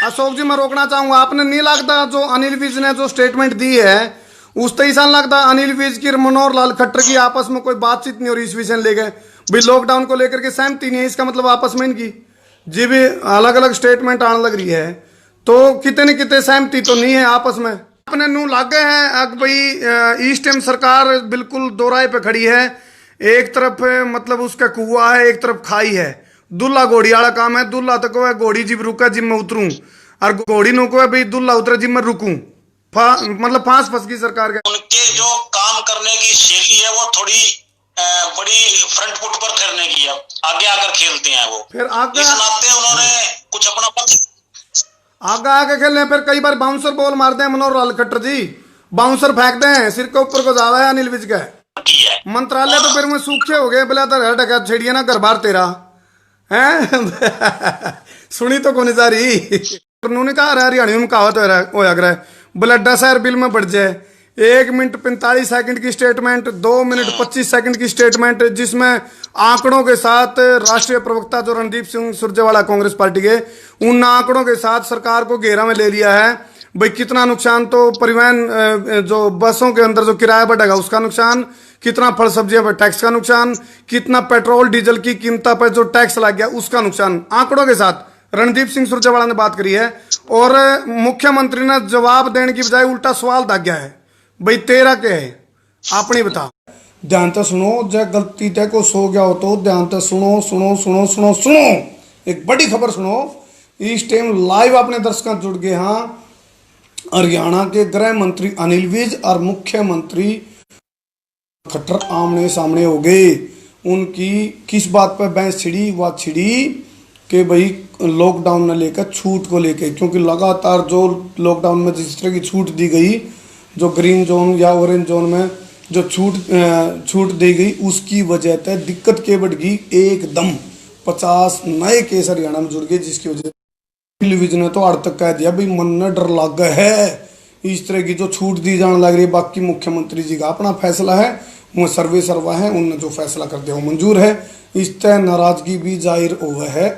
अशोक जी मैं रोकना चाहूंगा, आपने नहीं लगता जो अनिल विज ने जो स्टेटमेंट दी है उस तो ऐसा लगता अनिल विज की मनोहर लाल खट्टर की आपस में कोई बातचीत नहीं हो रही इस विषय लेकर, भाई लॉकडाउन को लेकर के सहमति नहीं है, इसका मतलब आपस में इनकी जी भी अलग अलग स्टेटमेंट आने लग रही है, तो कितने कितने सहमति तो नहीं है आपस में। अपने नू लागे हैं अब भाई इस टाइम सरकार बिल्कुल दो राय पे खड़ी है, एक तरफ मतलब उसका कुआ है, एक तरफ खाई है, दुल्ला घोड़ी वाला काम है, दुल्ला तक है घोड़ी जिब रुका जिब मैं उतरूं, और घोड़ी नु को है भाई दुल्ला उतरे जिब मैं रुकूं, मतलब फांस फंस गई सरकार के। उनके जो काम करने की शैली है वो थोड़ी बड़ी फ्रंट फुट पर खेलने की है, आगे आकर खेलते हैं वो, फिर आगे इस नाते उन्होंने कुछ अपना पक्ष आगे आके खेलने, फिर कई बार बाउंसर बॉल मारते हैं मनोहर लाल खट्टर जी, बाउंसर फेंकते हैं सिर के ऊपर को जावा है अनिल विज का की है। मंत्रालय तो फिर में सूखे हो गए, बोला तो ढका छेड़िए ना घर बार तेरा है सुनी तो कौन जा रही उन्होंने कहा हरियाणा में कहावत होया करे, ब्लड शहर बिल में बढ़ जाए, 1 मिनट 45 सेकंड की स्टेटमेंट, 2 मिनट 25 सेकंड की स्टेटमेंट, जिसमें आंकड़ों के साथ राष्ट्रीय प्रवक्ता जो रणदीप सिंह सुरजेवाला कांग्रेस पार्टी के, उन आंकड़ों के साथ सरकार को घेरा में ले लिया है। भाई कितना नुकसान तो परिवहन जो बसों के अंदर जो किराया बढ़ेगा उसका नुकसान, कितना फल सब्जियों पर टैक्स का नुकसान, कितना पेट्रोल डीजल की कीमतों पर जो टैक्स लग गया उसका नुकसान, आंकड़ों के साथ रणदीप सिंह सुरजेवाला ने बात करी है। और मुख्यमंत्री ने जवाब देने की बजाय उल्टा सवाल दाग गया है, भाई तेरा क्या है अपनी बता। ध्यान से सुनो, जब गलती तय को सो गया हो तो ध्यान से सुनो सुनो सुनो सुनो सुनो, एक बड़ी खबर सुनो, इस टाइम लाइव अपने दर्शक जुड़ गए। हाँ, हरियाणा के गृह मंत्री अनिल विज और मुख्यमंत्री खट्टर आमने सामने हो गए। उनकी किस बात पर बहस छिड़ी, वह छिड़ी कि भाई लॉकडाउन ने लेकर छूट को लेकर, क्योंकि लगातार जो लॉकडाउन में जिस तरह की छूट दी गई, जो ग्रीन जोन या ऑरेंज जोन में जो छूट दी गई, उसकी वजह से दिक्कत के बढ़ गई, एकदम 50 नए केस हरियाणा में जुड़ गए, जिसकी वजह टेलीविजन ने तो अर्ध तक कह दिया भाई मन ने डर लग गया है, इस तरह की जो छूट दी जाने लग रही है। बाकी मुख्यमंत्री जी का अपना फैसला है, वो सर्वे सर्वा है, उनने जो फैसला कर दिया वो मंजूर है। इस तरह नाराजगी भी जाहिर हुआ है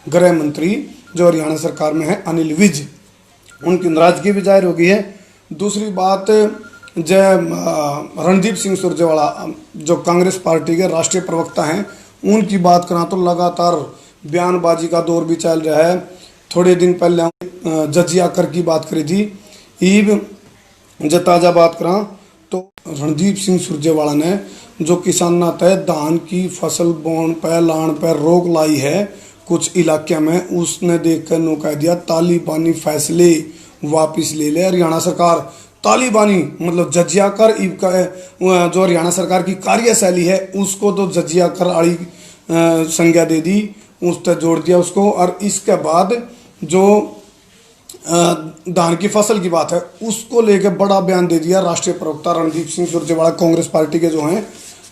गृह मंत्री जो हरियाणा सरकार में है अनिल विज, उनकी नाराजगी भी जाहिर हो गई है। दूसरी बात, जय रणदीप सिंह सुरजेवाला जो कांग्रेस पार्टी के राष्ट्रीय प्रवक्ता हैं, उनकी बात करा तो लगातार बयानबाजी का दौर भी चल रहा है। थोड़े दिन पहले जजिया कर की बात करी थी, ईब जब ताज़ा बात करा तो रणदीप सिंह सुरजेवाला ने जो किसाना तय धान की फसल बोन पर लान पर रोक लाई है कुछ इलाके में, उसने देखकर नो कह दिया तालिबानी फैसले वापस ले ले हरियाणा सरकार। तालिबानी मतलब जजिया कर ईब का जो हरियाणा सरकार की कार्यशैली है उसको तो जजिया कर आड़ी संज्ञा दे दी, उस तक जोड़ दिया उसको। और इसके बाद जो धान की फसल की बात है उसको लेकर बड़ा बयान दे दिया राष्ट्रीय प्रवक्ता रणदीप सिंह सुरजेवाला कांग्रेस पार्टी के जो हैं,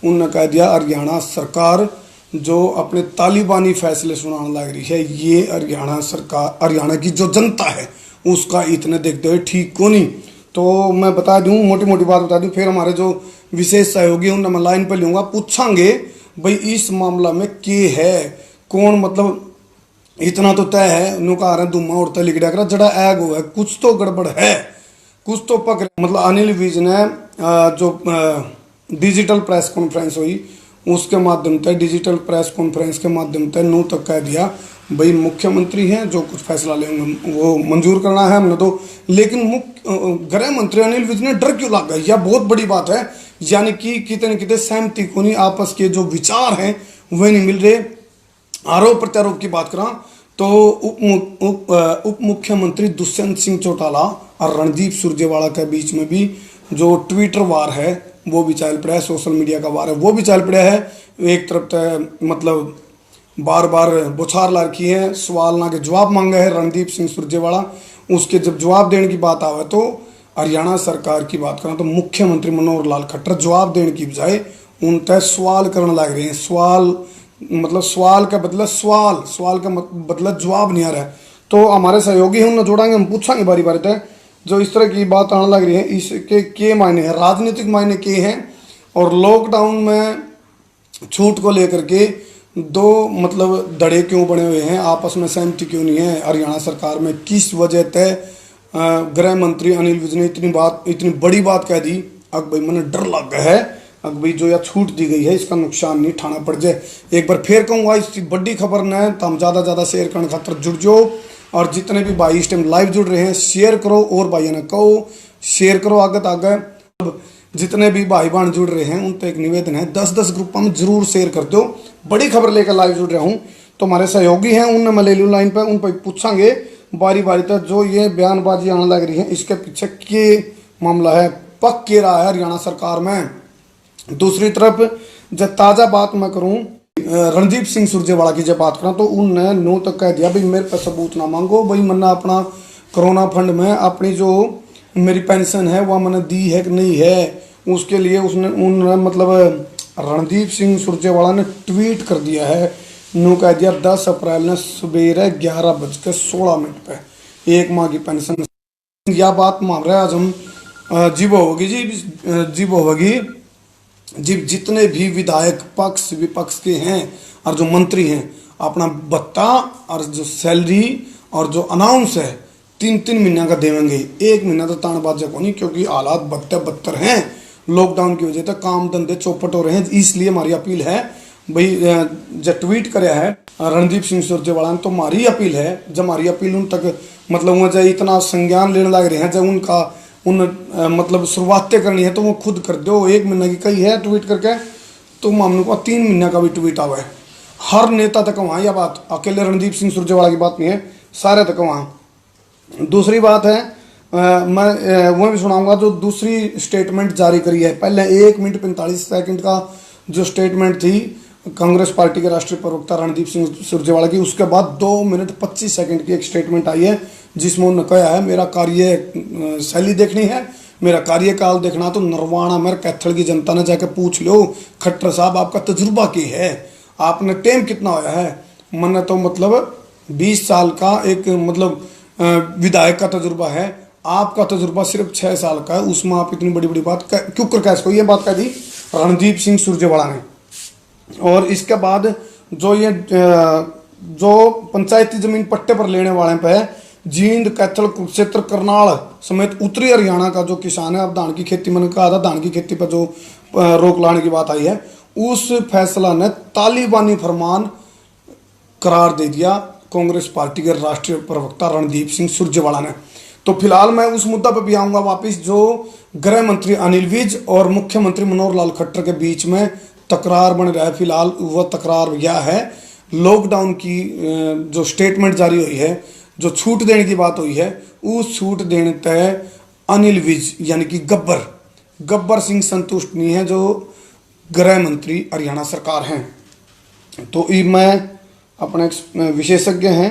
उन्होंने कह दिया हरियाणा सरकार जो अपने तालिबानी फैसले सुनाने लग रही है, ये हरियाणा सरकार, हरियाणा की जो जनता है उसका इतने देखते हुए ठीक को नहीं। तो मैं बता दूं, मोटी मोटी बात बता दूं, फिर हमारे जो विशेष सहयोगी उन्हें मैं लाइन पर लूँगा, पूछांगे भाई इस मामला में के है कौन, मतलब इतना तो तय है नुका रहे धुआं उड़ता लिख दिया करा जड़ा ऐग हुआ है, कुछ तो गड़बड़ है, कुछ तो पक। मतलब अनिल विज ने जो डिजिटल प्रेस कॉन्फ्रेंस हुई उसके माध्यम से, डिजिटल प्रेस कॉन्फ्रेंस के माध्यम से नू तक कह दिया भाई मुख्यमंत्री हैं जो कुछ फैसला लेंगे वो मंजूर करना है हमने तो, लेकिन गृह मंत्री अनिल विज ने डर क्यों लग गया, यह बहुत बड़ी बात है। यानी कि कितने कितने सहमति को नहीं, आपस के जो विचार हैं वह नहीं मिल रहे। आरोप प्रत्यारोप की बात करा तो उप मुख्यमंत्री दुष्यंत सिंह चौटाला और रणदीप सुरजेवाला के बीच में भी जो ट्विटर वार है वो भी चल पड़ा है, सोशल मीडिया का वार है वो भी चल पड़ा है। एक तरफ तो मतलब बार बार बौछार ला रखी है, सवाल ना के जवाब मांगा है रणदीप सिंह सुरजेवाला, उसके जब जवाब देने की बात आवे तो हरियाणा सरकार की बात करें तो मुख्यमंत्री मनोहर लाल खट्टर जवाब देने की बजाय उन तय सवाल करने लग रहे हैं। सवाल मतलब सवाल का बदला सवाल, सवाल का बदला जवाब नहीं आ रहा है। तो हमारे सहयोगी हैं उन्हें जोड़ांगे, हम पूछांगे बारी बारी तय जो इस तरह की बात आने लग रही है इसके के मायने हैं, राजनीतिक मायने के हैं, और लॉकडाउन में छूट को लेकर के दो मतलब दड़े क्यों बने हुए हैं, आपस में सहमति क्यों नहीं है हरियाणा सरकार में, किस वजह तय गृह मंत्री अनिल विज ने इतनी बड़ी बात कह दी। अब भाई मैंने डर लग गया है, अब भाई जो यह छूट दी गई है इसका नुकसान नहीं उठाना पड़ जाए। एक बार फिर कहूँगा इस बड़ी खबर न तो हम ज़्यादा शेयर करने खातर जुड़ जाओ, और जितने भी भाई इस टाइम लाइव जुड़ रहे हैं शेयर करो, और भाइयों ने कहो शेयर करो आगे आगे। जितने भी भाई बहन जुड़ रहे हैं उन तो एक निवेदन है 10-10 ग्रुपों में जरूर शेयर कर दो। बड़ी खबर लेकर लाइव जुड़ रहा हूँ, तो हमारे सहयोगी हैं उनने मैं ले लूँ लाइन पर, उन पर पूछांगे बारी बारी तक जो ये बयानबाजी आने लग रही है इसके पीछे के मामला है, पक के रहा है हरियाणा सरकार में। दूसरी तरफ जब ताज़ा बात मैं करूं रणदीप सिंह सुरजेवाला की जब बात करा तो उनने नो तक कह दिया भाई मेरे पे सबूत ना मांगो, भाई मैंने अपना कोरोना फंड में अपनी जो मेरी पेंशन है वह मैंने दी है कि नहीं है, उसके लिए उन्होंने मतलब रणदीप सिंह सुरजेवाला ने ट्वीट कर दिया है, नो कह दिया 10 अप्रैल ने सवेरे 11:16 पे 1 माह की पेंशन। यह बात मान रहे आज हम जीव होगी जीव होगी जी, जितने भी विधायक पक्ष विपक्ष के हैं और जो मंत्री हैं अपना भत्ता और जो सैलरी और जो अनाउंस है 3-3 महीना का देवेंगे। 1 महीना तो तानबाजा को नहीं, क्योंकि हालात बदतर हैं, लॉकडाउन की वजह से काम धंधे चौपट हो रहे हैं। इसलिए हमारी अपील है भाई जो ट्वीट कराया है रणदीप सिंह सुरजेवाला ने, तो हमारी अपील है जब हमारी अपील उन तक मतलब वह इतना संज्ञान लेने लग रहे हैं, जब उनका मतलब शुरुआतें करनी है तो वो खुद कर दो। 1 महीने की कही है ट्वीट करके, तो हमने को 3 महीने का भी ट्वीट आवा है। हर नेता तक वहाँ यह बात, अकेले रणदीप सिंह सुरजेवाला की बात नहीं है, सारे तक वहाँ। दूसरी बात है मैं वो भी सुनाऊंगा जो दूसरी स्टेटमेंट जारी करी है। पहले 1 मिनट 45 सेकंड का जो स्टेटमेंट थी कांग्रेस पार्टी के राष्ट्रीय प्रवक्ता रणदीप सिंह सुरजेवाला की, उसके बाद 2 मिनट 25 सेकंड की एक स्टेटमेंट आई है जिसमें उन्होंने कहा है मेरा कार्य शैली देखनी है, मेरा कार्यकाल देखना तो नरवाना मेरे कैथल की जनता ने जाके पूछ लो, खट्टर साहब आपका तजुर्बा क्या है, आपने टाइम कितना होया है। मैंने तो मतलब 20 साल का एक मतलब विधायक का तजुर्बा है, आपका तजुर्बा सिर्फ 6 साल का है, उसमें आप इतनी बड़ी बड़ी बात क्यों कर कैसे ये बात कह दी रणदीप सिंह सुरजेवाला ने। और इसके बाद जो ये जो पंचायती जमीन पट्टे पर लेने वाले पे जींद कैथल कुरुक्षेत्र करनाल समेत उत्तरी हरियाणा का जो किसान है, अब धान की खेती मैंने कहा था धान की खेती पर जो रोक लाने की बात आई है, उस फैसला ने तालिबानी फरमान करार दे दिया कांग्रेस पार्टी के राष्ट्रीय प्रवक्ता रणदीप सिंह सुरजेवाला ने। तो फिलहाल मैं उस मुद्दा पर भी आऊंगा वापिस जो गृह मंत्री अनिल विज और मुख्यमंत्री मनोहर लाल खट्टर के बीच में तकरार बन रहा है। फिलहाल वह तकरार यह है लॉकडाउन की जो स्टेटमेंट जारी हुई है, जो छूट देने की बात हुई है, उस छूट देने तय अनिल विज यानी कि गब्बर सिंह संतुष्ट नहीं है जो गृह मंत्री हरियाणा सरकार हैं। तो ये मैं अपने विशेषज्ञ हैं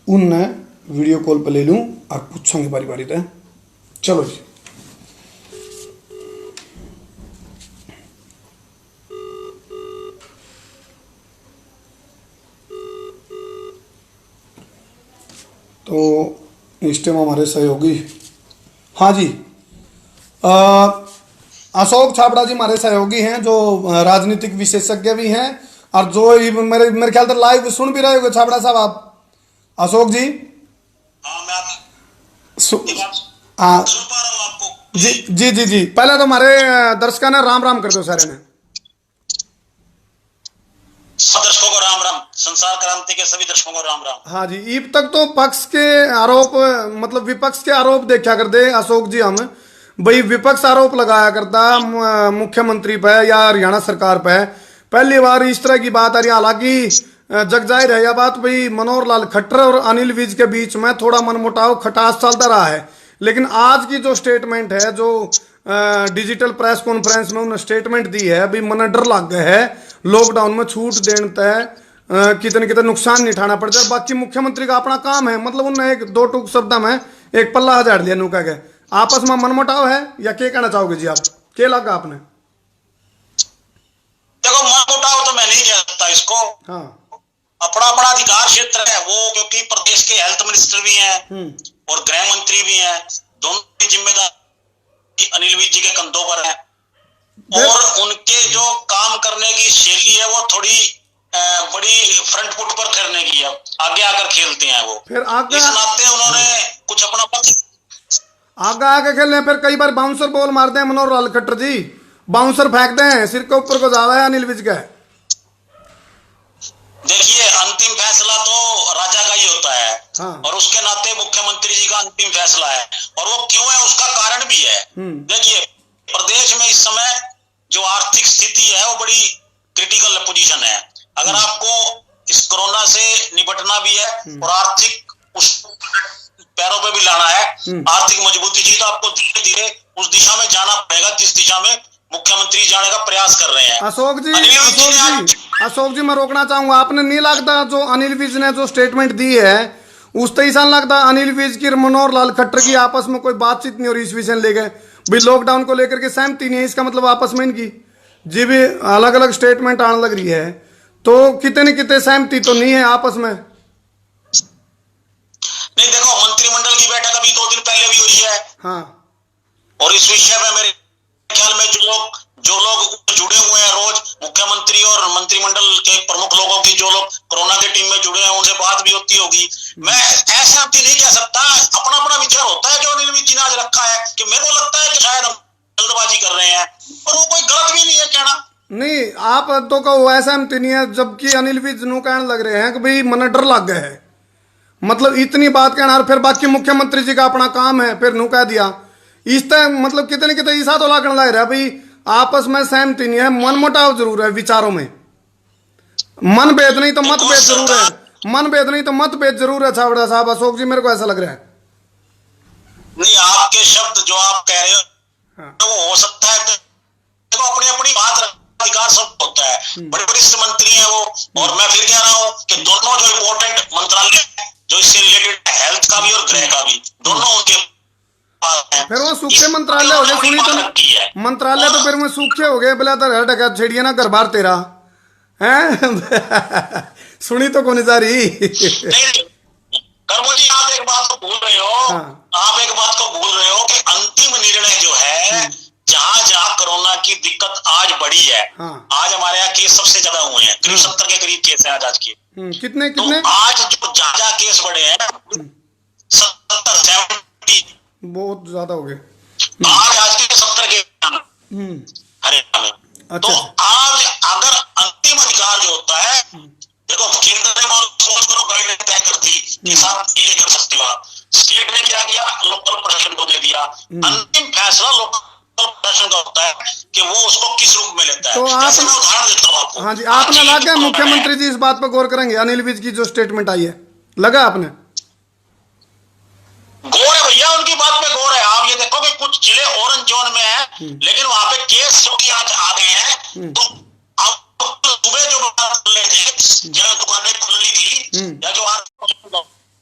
उनने वीडियो कॉल पर ले लूँ और पूछूंगी बारी बारी तय। चलो जी तो इस टाइम हमारे सहयोगी हाँ जी अशोक छाबड़ा जी हमारे सहयोगी हैं जो राजनीतिक विशेषज्ञ भी हैं और जो मेरे ख्याल से लाइव सुन भी रहे हो छाबड़ा साहब आप। अशोक जी हाँ जी जी जी जी पहले तो हमारे दर्शकों ने राम राम कर दो सारे ने। दर्शकों को राम राम, संसार क्रांति के सभी दर्शकों को राम राम। हाँ जी ईब तक तो पक्ष के आरोप मतलब विपक्ष के आरोप देखा करते अशोक जी, हम भाई विपक्ष आरोप लगाया करता मुख्यमंत्री पे या हरियाणा सरकार पे, पहली बार इस तरह की बात आ रही। हालांकि जग जाहिर है यह बात भाई मनोहर लाल खट्टर और अनिल विज के बीच में थोड़ा मनमुटाव खटास चलता रहा है, लेकिन आज की जो स्टेटमेंट है जो डिजिटल प्रेस कॉन्फ्रेंस में उन्होंने स्टेटमेंट दी है अभी मन डर लग गया है लॉकडाउन में छूट देने तय कितने कितने नुकसान नहीं उठाना पड़ जाए। बाकी मुख्यमंत्री का अपना काम है, मतलब उन्होंने एक दो टूक शब्द में एक पल्ला हजार लिया नुका के। आपस में मनमुटाव है या क्या कहना चाहोगे जी आप, क्या लगा आपने? देखो मनमुटाव तो मैं नहीं जानता इसको, हाँ अपना अपना अधिकार क्षेत्र है वो, क्योंकि प्रदेश के हेल्थ मिनिस्टर भी हैं और गृह मंत्री भी हैं, दोनों की जिम्मेदारी अनिल विज जी के कंधों पर है और उनके जो काम करने की शैली है वो थोड़ी बड़ी फ्रंट फुट पर करने की है, आगे आकर खेलते हैं वो। फिर आगे इस नाते उन्होंने कुछ अपना पक्ष आगे आके खेलने, फिर कई बार बाउंसर बॉल मारते हैं मनोहर लाल खट्टर जी, बाउंसर फेंकते हैं, सिर के ऊपर को जावा है अनिल विज का। देखिए, अंतिम फैसला तो राजा का ही होता है। हाँ। और उसके नाते मुख्यमंत्री जी का अंतिम फैसला है, और वो क्यों है उसका कारण भी है। देखिए, प्रदेश में इस समय जो आर्थिक स्थिति है वो बड़ी क्रिटिकल पोजीशन है। अगर आपको इस कोरोना से निपटना भी है और आर्थिक उस पैरों पे भी लाना है, आर्थिक मजबूती चाहिए, तो आपको धीरे धीरे उस दिशा में जाना पड़ेगा जिस दिशा में मुख्यमंत्री जाने का प्रयास कर रहे हैं। अशोक जी मैं रोकना चाहूंगा, आपने नहीं लगता जो अनिल विज ने जो स्टेटमेंट दी है उस तरह लगता अनिल विज की मनोहर लाल खट्टर की आपस में कोई बातचीत नहीं हो रही इस विषय लेकर, भाई लॉकडाउन को लेकर के सहमति नहीं है, इसका मतलब आपस में इनकी जी भी अलग अलग स्टेटमेंट आने लग रही है, तो कितने कितने सहमति तो नहीं है आपस में। नहीं, देखो, मंत्रिमंडल की बैठक अभी 2 दिन पहले भी हुई है। हाँ। और इस विषय में मेरे ख्याल में जो लोग जुड़े हुए हैं रोज, मुख्यमंत्री और मंत्रिमंडल के प्रमुख लोगों की, जो लोग कोरोना की टीम में जुड़े हैं, उनसे बात भी होती होगी। मैं ऐसा नहीं कह सकता, अपना अपना विचार होता है जो अनिल विज जी ने आज रखा है, कि मेरे को लगता है कि शायद हम जल्दबाजी कर रहे हैं, और वो कोई गलत भी नहीं है कहना। नहीं, आप तो कहो ऐसा नहीं है, जबकि अनिल विज नु कहने लग रहे हैं कि भाई मन डर लग गया है, मतलब इतनी बात कहना, और फिर बाकी मुख्यमंत्री जी का अपना काम है, फिर नु कह दिया इस तरह, मतलब कितने कितने ईसा तो लगने लग रहा है भाई आपस में सहमति नहीं है, मन मुटाव जरूर है विचारों में, मन भेद नहीं तो मतभेद जरूर है, मन भेद नहीं तो मतभेद जरूर है। छाबड़ा साहब, अशोक जी मेरे को ऐसा लग रहा है। नहीं, आपके शब्द जो आप कह रहे हो, हाँ। तो वो हो सकता है, देखो अपनी अपनी बात अधिकार सब होता है, बड़े वरिष्ठ मंत्री हैं वो, और मैं फिर कह रहा हूँ कि दोनों जो इम्पोर्टेंट मंत्रालय जो इससे रिलेटेड हेल्थ का भी और गृह का भी, दोनों उनके फिर वो सूखे मंत्रालय हो गए, सुनी तो मंत्रालय तो फिर वो सूखे हो गए, बोला तो ढका छेड़िए ना घर बार तेरा है सुनी तो कौन जा रही। कर्मो जी, आप एक बात को भूल रहे हो। हाँ। आप एक बात को भूल रहे हो कि अंतिम निर्णय जो है, जहां जहां कोरोना की दिक्कत आज बढ़ी है, हाँ। आज हमारे यहाँ केस सबसे ज्यादा हुए हैं, करीब 70 के करीब केस हैं आज के। कितने तो आज जो जहां केस बढ़े हैं 70 बहुत ज्यादा हो गए, आज के 70 के हरियाणा में। अच्छा। तो आज अगर अंतिम अधिकार जो होता है, देखो केंद्र ने गाइडलाइन तय कर दी कि साथ ये कर सकते हो आप, स्टेट ने क्या किया, लोकल प्रशासन को दे दिया, अंतिम फैसला लोकल प्रशासन का होता है कि वो उसको किस रूप में लेता है। तो जैसे मैं उदाहरण देता हूँ आपको। हाँ जी, आपने लगा मुख्यमंत्री जी इस बात पर गौर करेंगे, अनिल विज की जो स्टेटमेंट आई है, लगा आपने? गौर है भैया, उनकी बात पे गौर है। आप ये देखो कि कुछ जिले ऑरेंज जोन में है, लेकिन वहां पे केस जो कि आज आ गए हैं, तो आप सुबह जो खुले थे, जो दुकानें खुली थी, या जो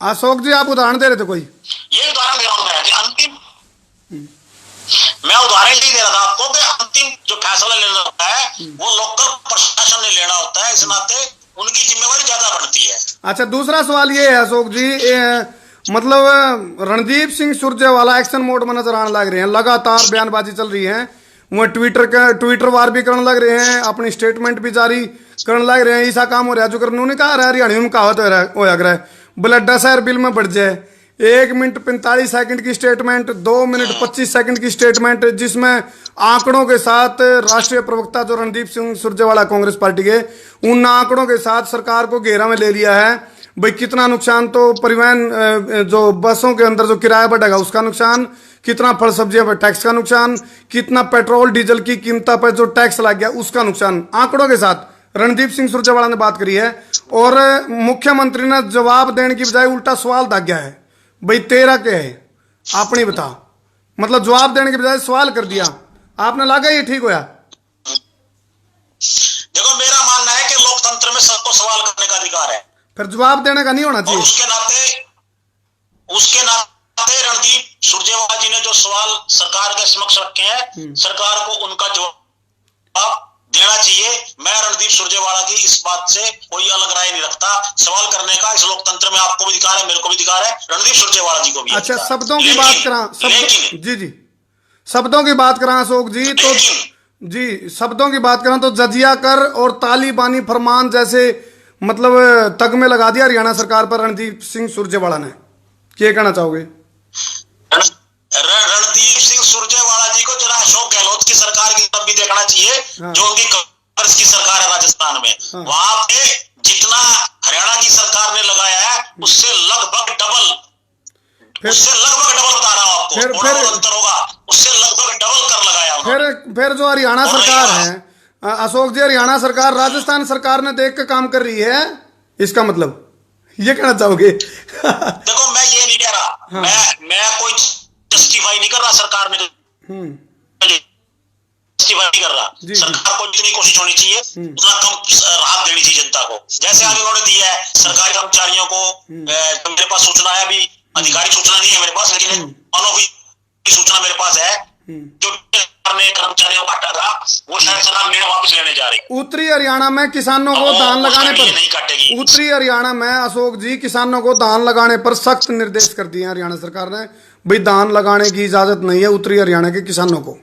अशोक जी आप उदाहरण दे रहे थे कोई? ये उदाहरण दे रहा हूं मैं कि अंतिम, मैं उदाहरण यही दे रहा था आपको कि अंतिम जो फैसला लेना होता है वो लोकल प्रशासन ने लेना होता है, इस नाते उनकी जिम्मेवारी ज्यादा बढ़ती है। अच्छा, दूसरा सवाल ये है अशोक जी, मतलब रणदीप सिंह सुरजेवाला एक्शन मोड में नजर आने लग रहे हैं, लगातार बयानबाजी चल रही है, वो ट्विटर वार भी करने लग रहे हैं, अपनी स्टेटमेंट भी जारी करने लग रहे हैं, ऐसा काम हो रहा है जो उन्होंने कहा हरियाणा में कहावत हो रहा है, ब्लड शहर बिल में बढ़ जाए, 1 मिनट 45 सेकंड की स्टेटमेंट, 2 मिनट 25 सेकंड की स्टेटमेंट, जिसमें आंकड़ों के साथ राष्ट्रीय प्रवक्ता जो रणदीप सिंह सुरजेवाला कांग्रेस पार्टी के, उन आंकड़ों के साथ सरकार को घेरा में ले लिया है, भाई कितना नुकसान, तो परिवहन जो बसों के अंदर जो किराया बढ़ेगा उसका नुकसान, कितना फल सब्जियों पर टैक्स का नुकसान, कितना पेट्रोल डीजल की कीमतों पर जो टैक्स लग गया उसका नुकसान, आंकड़ों के साथ रणदीप सिंह सुरजेवाला ने बात करी है। और मुख्यमंत्री ने जवाब देने की बजाय उल्टा सवाल दाग्या है, भाई तेरा क्या है आपने बता, मतलब जवाब देने के बजाय सवाल कर दिया। आपने लगा ये ठीक होया? देखो, मेरा मानना है कि लोकतंत्र में सबको सवाल करने का अधिकार है, फिर जवाब देने का नहीं होना चाहिए। उसके नाते रणदीप सुरजेवाला जी ने जो सवाल सरकार के समक्ष रखे हैं, सरकार को उनका जवाब देना चाहिए। मैं रणदीप सुरजेवाला की इस बात से कोई अलग राय नहीं रखता, सवाल करने का इस लोकतंत्र में आपको भी अधिकार है, मेरे को भी अधिकार है, रणदीप सुरजेवाला जी को भी। अच्छा, शब्दों की बात करा, जी शब्दों की बात करा अशोक जी, तो जी, शब्दों की बात करें तो जजिया कर और तालिबानी फरमान जैसे मतलब तगमे लगा दिया हरियाणा सरकार पर रणदीप सिंह सुरजेवाला ने। क्या कहना चाहोगे? रणदीप सिंह सुरजेवाला जी को जरा अशोक गहलोत की सरकार की तरफ भी देखना चाहिए। हाँ। जो उनकी कांग्रेस की सरकार है राजस्थान में, हाँ। वहां पे जितना हरियाणा की सरकार ने लगाया है उससे लगभग डबल बता रहा हूं आपको, थोड़ा बहुत अंतर होगा, उससे लगभग डबल कर लगाया उन्होंने। फिर जो हरियाणा सरकार है अशोक जी, हरियाणा सरकार राजस्थान सरकार ने देख के काम कर रही है, इसका मतलब ये कहना चाहोगे? देखो मैं ये नहीं कह रहा, हाँ। मैं कोई जस्टिफाई नहीं कर रहा सरकार में, जस्टिफाई नहीं कर रहा। जी, सरकार को जितनी कोशिश होनी चाहिए उतना कम राहत देनी चाहिए जनता को, जैसे आज उन्होंने दिया है सरकारी कर्मचारियों को। जो मेरे पास सूचना है, अभी आधिकारिक सूचना नहीं है मेरे पास, लेकिन अनऑफिशियल सूचना मेरे पास है, जो कर्मचारियों को काटा था वो शायद सरकार में वापस लेने जा रही है। उत्तरी हरियाणा में किसानों को धान लगाने पर नहीं काटेगी। उत्तरी हरियाणा में अशोक जी किसानों को धान लगाने पर सख्त निर्देश कर दिए हरियाणा सरकार ने, भाई धान लगाने की इजाजत नहीं है उत्तरी हरियाणा के किसानों को।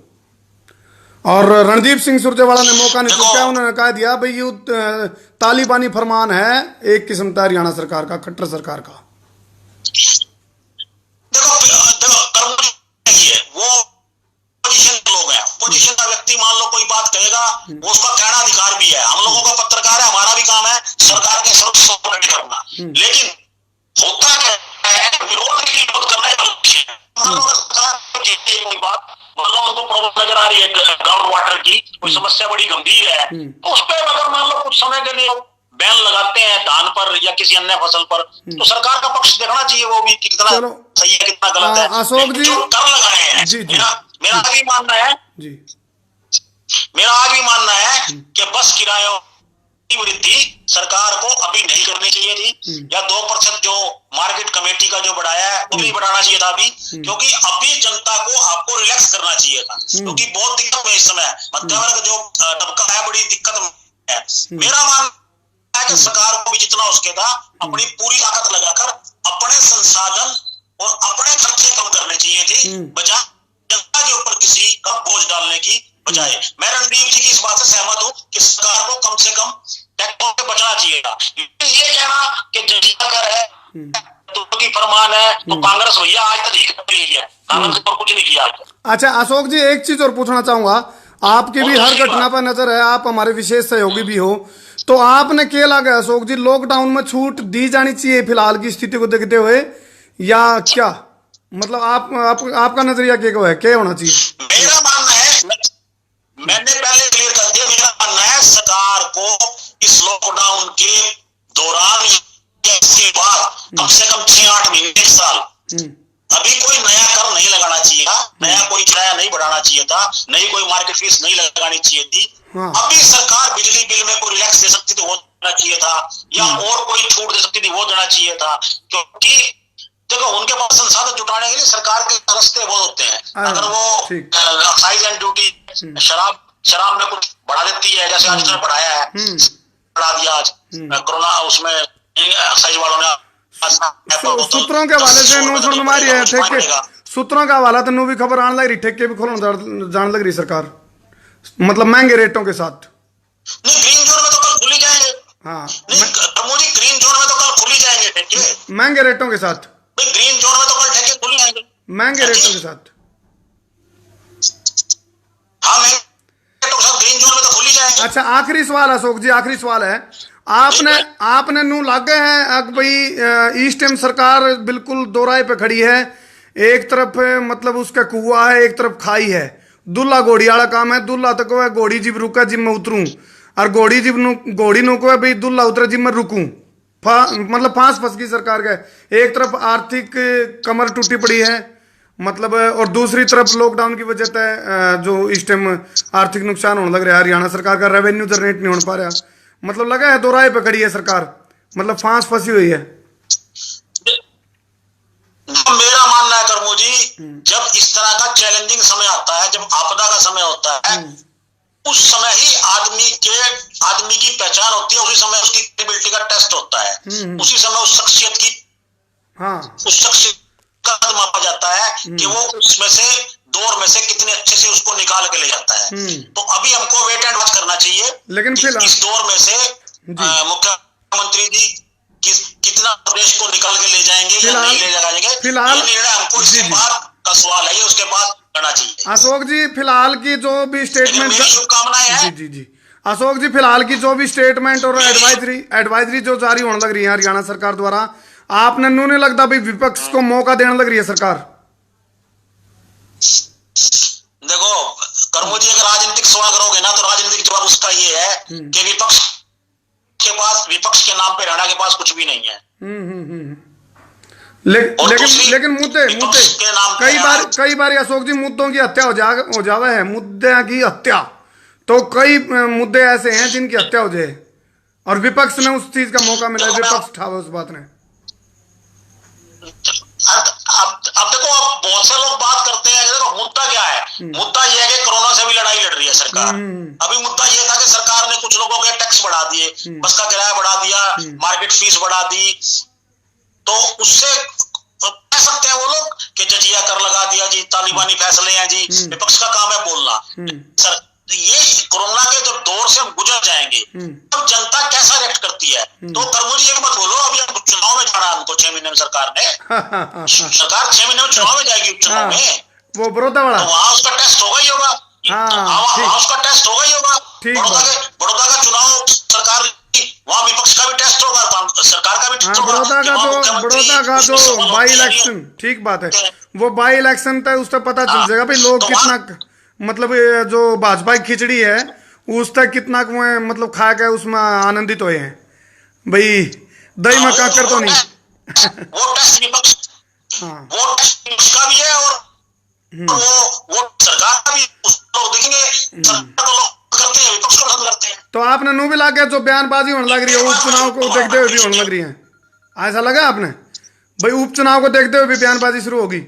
और रणदीप सिंह सुरजेवाला ने मौका नहीं चूका, उन्होंने कह दिया भाई ये तालिबानी फरमान है एक किस्म का हरियाणा सरकार का, खट्टर सरकार का। देखो वो पोजीशन लोग हैं, पोजीशन का व्यक्ति मान लो कोई बात कहेगा, वो उसका कहना अधिकार भी है। हम लोगों का पत्रकार है, हमारा भी काम है सरकार के सर्वोच्च करना, लेकिन होता है विरोध की विरोध करना कोई बात मान लो उनको प्रॉब्लम नजर आ रही है ग्राउंड वाटर की, कोई समस्या बड़ी गंभीर है, तो उस पर अगर मान लो कुछ समय के लिए बैन लगाते हैं धान पर या किसी अन्य फसल पर, तो सरकार का पक्ष देखना चाहिए वो भी कितना सही है कितना गलत है। अशोक जी जो कर लगाए हैं, मेरा आज भी मानना है जी, मेरा आज भी मानना है कि बस किरायों की वृद्धि सरकार को अभी नहीं करनी चाहिए थी, या 2% जो मार्केट कमेटी का जो बढ़ाया है वो भी बढ़ाना चाहिए था अभी, क्योंकि अभी जनता को आपको रिलैक्स करना चाहिए था, क्योंकि बहुत दिक्कत में इस समय मध्य वर्ग जो तबका है बड़ी दिक्कत में है। मेरा मानना है कि सरकार को भी जितना उसके था अपनी पूरी ताकत लगाकर अपने संसाधन और अपने खर्चे कम करने चाहिए थे, बजाय जनता के ऊपर किसी का बोझ डालने की बजाय। मैं रणदीप जी की इस बात से सहमत हूं कि सरकार को कम से कम टैक्सों से बचना चाहिए था। ये कहना कि जजिया कर है तो की फरमान है तो कांग्रेस भैया आज तक ठीक कर रही है, कांग्रेस ने कुछ नहीं किया। अच्छा अशोक जी, एक चीज और पूछना चाहूंगा, आपकी भी हर घटना पर नजर है, आप हमारे विशेष सहयोगी भी हो, तो आपने क्या लगा अशोक जी, लॉकडाउन में छूट दी जानी चाहिए फिलहाल की स्थिति को देखते हुए, या क्या मतलब आपका नजरिया क्या है, क्या होना चाहिए? मेरा मानना है, मैंने पहले क्लियर कर दिया, मेरा मानना है सरकार को इस लॉकडाउन के दौरान इसके बाद कम से कम 6-8 महीने 1 साल अभी कोई नया कर नहीं लगाना चाहिए था, नया कोई किराया नहीं बढ़ाना चाहिए था, नई कोई मार्केट फीस नहीं लगानी चाहिए थी। अभी सरकार बिजली बिल में कोई रिलैक्स दे सकती थी वो देना चाहिए था, या और कोई छूट दे सकती थी वो देना चाहिए था, क्योंकि देखो उनके पास संसाधन जुटाने के लिए सरकार के रास्ते बहुत होते हैं। अगर वो एक्साइज एंड ड्यूटी शराब में कुछ बढ़ा देती है, जैसे आज उसने बढ़ाया है, बढ़ा दिया आज कोरोना उसमें एक्साइज वालों ने सूत्रों के हवाले से नो सुन मारी है, ठेके सूत्रों का हवाला तो नो भी खबर आने लग रही, ठेके भी खोलने जाने लग रही सरकार, मतलब महंगे रेटों के साथ। नहीं ग्रीन जोन में तो कल खुली जाएंगे, हाँ नहीं ग्रीन जोन में तो कल खुली जाएंगे ठेके महंगे रेटों के साथ, ग्रीन जोन में तो कल ठेके खुल जाएंगे महंगे रेटों के साथ। हाँ महंगे रेटों के साथ ग्रीन जोन में तो खुल ही जाएंगे। अच्छा आखिरी सवाल अशोक जी, आखिरी सवाल है, आपने नू लागे हैं अब भाई ईस्ट टाइम सरकार बिल्कुल दोराहे पे खड़ी है, एक तरफ मतलब उसका कुआ है, एक तरफ खाई है, दुल्ला घोड़ी वाला काम है, दुल्ला तक है घोड़ी जिब रुका जिब मैं उतरूं, और घोड़ी नु को है भाई दुल्ला उतरे जिब मैं रुकूं, मतलब फांस फंस की सरकार का। एक तरफ आर्थिक कमर टूटी पड़ी है मतलब, और दूसरी तरफ लॉकडाउन की वजह से जो इस टाइम आर्थिक नुकसान होने लग रहा है, हरियाणा सरकार का रेवेन्यू जनरेट नहीं हो पा रहा, मतलब लगा है दोराहे पे खड़ी है सरकार, मतलब फांस फंसी हुई है। मेरा मानना है करमू जी, जब इस तरह का चैलेंजिंग समय आता है, जब आपदा का समय होता है, उस समय ही आदमी की पहचान होती है, उसी समय उसकी क्रेडिबिलिटी का टेस्ट होता है, उसी समय उस शख्सियत की उस शख्सियत का मापा जाता है कि वो उसमें से 2 दौर में से कितने अच्छे से उसको निकाल के ले जाता है। तो अभी हमको वेट एंड वॉच करना चाहिए, लेकिन इस दौर में से मुख्यमंत्री जी कितना प्रदेश को निकाल के ले जाएंगे या नहीं ले जाएंगे, ये निर्णय हमको इसके बाद का सवाल है, ये उसके बाद करना चाहिए। अशोक जी फिलहाल की जो भी स्टेटमेंट, मेरी शुभकामनाएं हैं। जी अशोक जी फिलहाल की जो भी स्टेटमेंट और एडवाइजरी जो जारी होने लग रही है हरियाणा सरकार द्वारा, आपने नहीं लगता भाई विपक्ष को मौका देने लग रही है सरकार? देखो कर्मो जी, अगर राजनीतिक सवाल करोगे ना तो राजनीतिक जवाब उसका ये है कि विपक्ष के नाम पे हरियाणा के पास कुछ भी नहीं है। लेकिन मुद्दे कई बार अशोक जी मुद्दों की हत्या हो जावे है, मुद्दे की हत्या, तो कई मुद्दे ऐसे हैं जिनकी हत्या हो जाए और विपक्ष ने उस चीज का मौका मिला, विपक्ष उठावे उस बात ने। अब देखो, अब बहुत से लोग बात करते हैं, देखो मुद्दा क्या है, मुद्दा ये है कि कोरोना से भी लड़ाई लड़ रही है सरकार। अभी मुद्दा ये था कि सरकार ने कुछ लोगों के टैक्स बढ़ा दिए, बस का किराया बढ़ा दिया, मार्केट फीस बढ़ा दी, तो उससे कह सकते हैं वो लोग कि जजिया कर लगा दिया जी, तालिबानी फैसले हैं जी, विपक्ष का काम है बोलना। ये कोरोना के जब दौर से हम गुजर जाएंगे तब जनता कैसा रिएक्ट करती है, तो कर्मो जी ये मत बोलो अभी हम चुनाव में जाना, हमको 6 महीने में सरकार 6 महीने में चुनाव में जाएगी, उपचुनाव में वो बड़ौदा वाला, तो वहां उसका टेस्ट होगा ही होगा, वहां उसका टेस्ट होगा ही होगा। बड़ौदा का चुनाव सरकार, वहां विपक्ष का भी टेस्ट होगा, सरकार का भी टेस्ट होगा। बड़ौदा का जो बाई इलेक्शन, ठीक बात है, वो बाई इलेक्शन तक उससे पता चल जाएगा भाई लोग कितना, मतलब जो भाजपा की खिचड़ी है उस तक कितना मतलब खा के उसमें आनंदित हुए हैं भाई, दही में काकर तो नहीं। वो टेस्ट विपक्ष, वो टेस्ट विपक्ष का भी है और वो सरकार का भी, लोग देखेंगे सरकार को लोग करते हैं, विपक्ष को पसंद करते हैं। तो आपने नू भी लाके जो बयानबाजी होने लग रही है उपचुनाव को देखते हुए भी होने लग रही है, ऐसा लगा आपने भाई उपचुनाव को देखते हुए भी बयानबाजी शुरू होगी?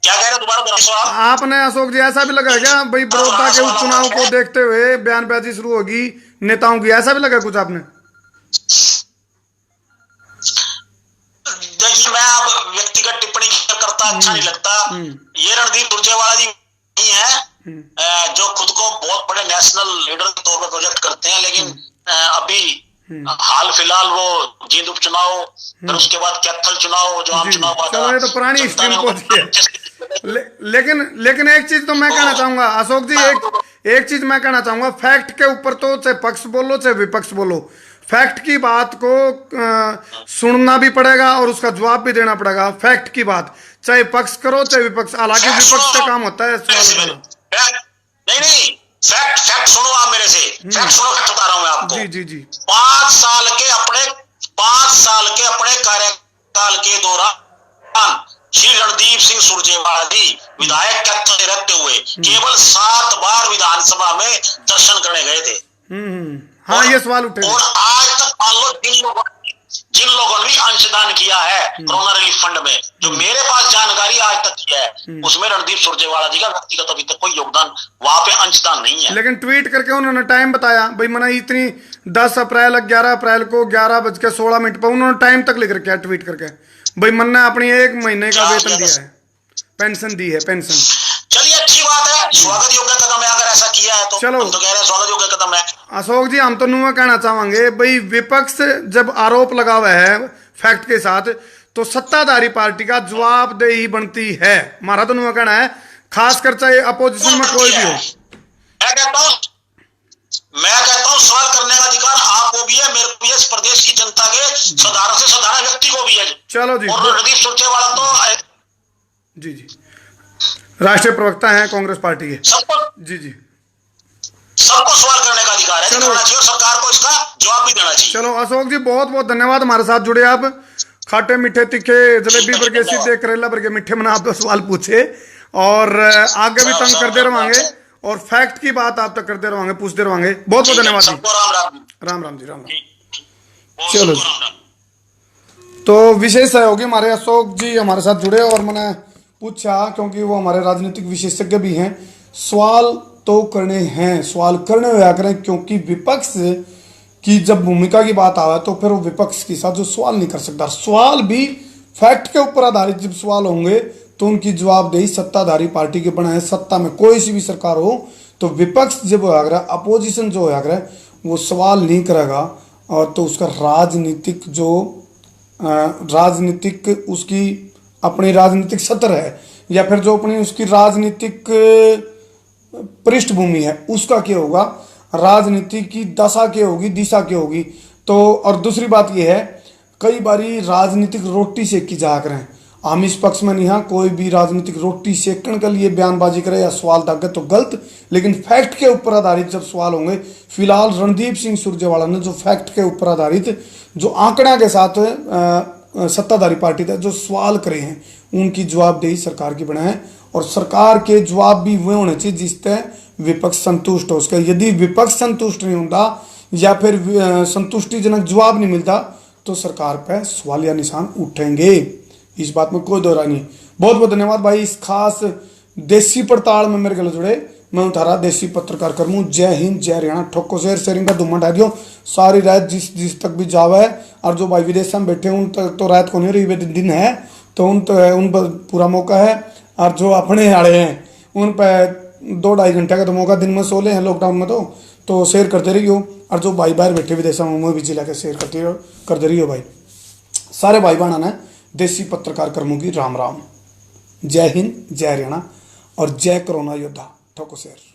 क्या कह रहे हैं दोबारा? आपने अशोक जी ऐसा भी लगा क्या भाई बड़ौदा के उपचुनाव को देखते हुए बयानबाजी शुरू होगी नेताओं की, ऐसा भी लगा कुछ आपने? देखिए मैं अब व्यक्तिगत टिप्पणी करता अच्छा नहीं लगता। ये रणदीप सुरजेवाला जी नहीं है जो खुद को बहुत बड़े नेशनल लीडर के तौर पर प्रोजेक्ट करते हैं, लेकिन अभी हाल फिलहाल वो जींद उपचुनाव, फिर उसके बाद कैथल चुनाव, जो आम चुनाव हुआ था, तो पुरानी स्ट्रीम पहुंच गई। लेकिन एक चीज तो मैं कहना चाहूंगा अशोक जी, एक चीज मैं कहना चाहूंगा, फैक्ट के ऊपर तो चाहे पक्ष बोलो चाहे विपक्ष बोलो, फैक्ट की बात को सुनना भी पड़ेगा और उसका जवाब भी देना पड़ेगा। फैक्ट की बात चाहे पक्ष करो चाहे विपक्ष, हालांकि विपक्ष का काम होता है सवाल करना। नहीं फैक्ट सुनो आप मेरे से, फैक्ट सुनो, फैक्ट बता रहा हूं मैं आपको। जी 5 साल के अपने कार्यकाल के दौरान श्री रणदीप सिंह सुरजेवाला जी विधायक कैथल रहते हुए केवल 7 बार विधानसभा में दर्शन करने गए थे। हाँ, ये सवाल उठे। और आज तक मान लो जिन लोगों ने भी अंशदान किया है कोरोना रिलीफ फंड में, जो मेरे पास जानकारी आज तक किया है, उसमें रणदीप सुरजेवाला जी का व्यक्तिगत अभी तक कोई योगदान वहां पे अंशदान नहीं है। लेकिन ट्वीट करके उन्होंने टाइम बताया भाई, मैंने इतनी 10 अप्रैल 11 अप्रैल को 11:16 पर उन्होंने टाइम तक लिख रखा है ट्वीट करके भाई मैंने अपनी 1 महीने का वेतन दिया है, पेंशन दी है, पेंशन। चलिए अच्छी बात है, स्वागत योग्य कदम है, अगर ऐसा किया है तो चलो, हम तो कह रहे हैं स्वागत योग्य कदम है। अशोक जी हम तो नुआ कहना चाहेंगे भाई, विपक्ष जब आरोप लगा हुआ है फैक्ट के साथ तो सत्ताधारी पार्टी का जवाबदेही बनती है, हमारा तो नुआ कहना है, खासकर चाहे अपोजिशन में कोई भी हो। मैं कहता हूँ सवाल करने का अधिकार आपको भी है, मेरे को भी है, इस प्रदेश की जनता के साधारण से साधारण व्यक्ति को भी है। चलो जी, और रणदीप सुरजेवाला तो जी राष्ट्रीय प्रवक्ता हैं कांग्रेस पार्टी के, सबको सबको सवाल करने का अधिकार है, करना चाहिए और सरकार को इसका जवाब भी देना चाहिए। चलो अशोक जी बहुत बहुत धन्यवाद हमारे साथ जुड़े आप, खाटे मीठे तीखे जलेबी वर्गे सीधे करेला वर्गे मीठे में आप सवाल पूछे और आगे भी तंग करते रहेंगे और फैक्ट की बात आप तक करते रहेंगे, पूछते रहेंगे। बहुत बहुत धन्यवाद जी, राम जी, राम। चलो तो विशेष सहयोगी हमारे अशोक जी हमारे साथ जुड़े और मैंने पूछा क्योंकि वो हमारे राजनीतिक विशेषज्ञ भी हैं, सवाल तो करने हैं, सवाल करने हुआ करें, क्योंकि विपक्ष की जब भूमिका की बात आवे तो फिर वो विपक्ष के साथ जो सवाल नहीं कर सकता, सवाल भी फैक्ट के ऊपर आधारित जब सवाल होंगे तो उनकी जवाबदेही सत्ताधारी पार्टी के बनाए सत्ता में कोई सी भी सरकार हो तो विपक्ष जब होया करे, अपोजिशन जो होया करे वो सवाल नहीं करेगा, और तो उसका राजनीतिक जो राजनीतिक उसकी अपनी राजनीतिक सत्र है या फिर जो अपनी उसकी राजनीतिक पृष्ठभूमि है उसका क्या होगा, राजनीति की दशा क्या होगी, दिशा क्या होगी। तो और दूसरी बात यह है, कई बारी राजनीतिक रोटी सेकी जा करें, हम इस पक्ष में नहीं, हाँ कोई भी राजनीतिक रोटी सेकने के लिए बयानबाजी करे या सवाल दागे तो गलत, लेकिन फैक्ट के ऊपर आधारित जब सवाल होंगे, फिलहाल रणदीप सिंह सुरजेवाला ने जो फैक्ट के ऊपर आधारित जो आंकड़ा के साथ सत्ताधारी पार्टी का जो सवाल करे हैं उनकी जवाबदेही सरकार की बनाए, और सरकार के जवाब भी वह होने चाहिए जिससे विपक्ष संतुष्ट हो उसका। यदि विपक्ष संतुष्ट नहीं होता या फिर संतुष्टिजनक जवाब नहीं मिलता तो सरकार पर सवालिया निशान उठेंगे, इस बात में कोई दो राय नहीं। बहुत बहुत धन्यवाद भाई इस खास देसी पड़ताल में मेरे गले जुड़े। मैं उतारा देसी पत्रकार कर्मू। जय हिंद, जय हरियाणा। ठोको शेयर शेयरिंग का धुम्मा ढा दियो सारी रात जिस जिस तक भी जावा है, और जो भाई विदेश में बैठे उन तक तो रात को नहीं रही, दिन है तो उन पर पूरा मौका है, और जो अपने आड़े हैं उन पर 2-2.5 घंटे का तो मौका दिन में सो ले हैं लॉकडाउन में, तो शेयर करते रहियो, और जो भाई बाहर बैठे विदेशों में वो भी जिला के शेयर करते रहियो भाई। सारे भाई बहना ने देसी पत्रकार कर्मों की राम राम। जय हिंद, जय हरियाणा और जय कोरोना योद्धा। ठोको शेयर।